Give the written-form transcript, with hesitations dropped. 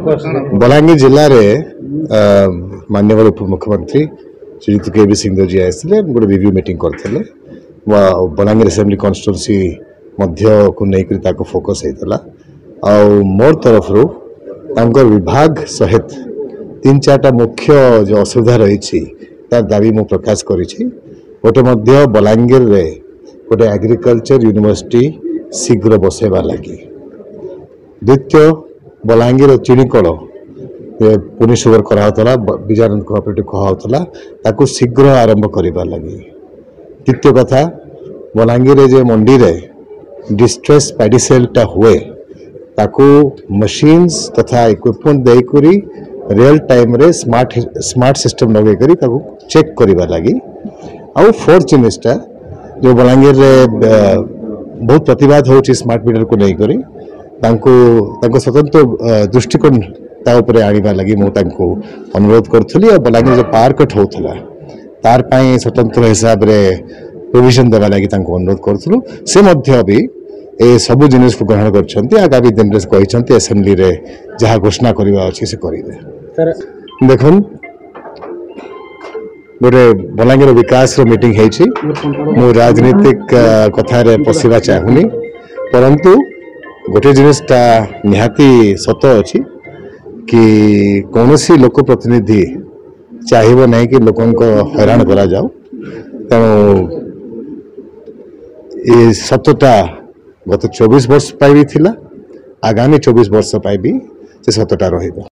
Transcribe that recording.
बलांगीर जिले में माननीय उप मुख्यमंत्री श्रीयुक्त के सिंह जी आए गोटे रिव्यू मीटिंग करते बलांगीर असेंबली कन्स्टिट्यूएंसी को लेकर फोकस होता मोर तरफ विभाग सहित 3-4टा मुख्य जो असुविधा रही तार दाबी मु प्रकाश करी गोटे बलांगीर रे गोटे एग्रीकल्चर यूनिवर्सिटी शीघ्र बसैबा लगी द्वितीय बलांगीर चिणीकल पुनी सुगर कराला विजयानंद कोऑपरेटिव कहुला शीघ्र आरंभ करने लगी तृतीय कथा बलांगीर जे मंडी रे डिस्ट्रेस पैडी सेलटा हुए ताकू मशीन्स तथा इक्विपमेंट देकरी रियल टाइम रे स्मार्ट सिस्टम लगे करी ताकू चेक करने लगी आउ फोर्थ जिनिसटा जो बलांगीर रे बहुत प्रतिवाद हो स्मार्ट मीटर को लेकर स्वतंत्र दृष्टिकोण आने लगी मुझे अनुरोध करी और बलांगीर जो पार्कट होता तार स्वतंत्र हिसाब से प्रोविजन देवा लगी अनुरोध करूँ से भी ए सब जिनिस को ग्रहण कर आगामी दिन में कहते असेंबली रे जहाँ घोषणा करवा अच्छे से करेंगे देख गोटे बलांगीर विकास मीटिंग मु राजनीतिक कथा पशिवा चाहूनी परंतु गोटे जिनिसटा निहाती सत अच्छी कि कौन सी लोक प्रतिनिधि चाहिए नहीं कि लोक हैरान करा जाओ तेणु ये सतटा गत 24 वर्ष भी थिला आगामी 24 वर्ष भी से सतटा रहिबो।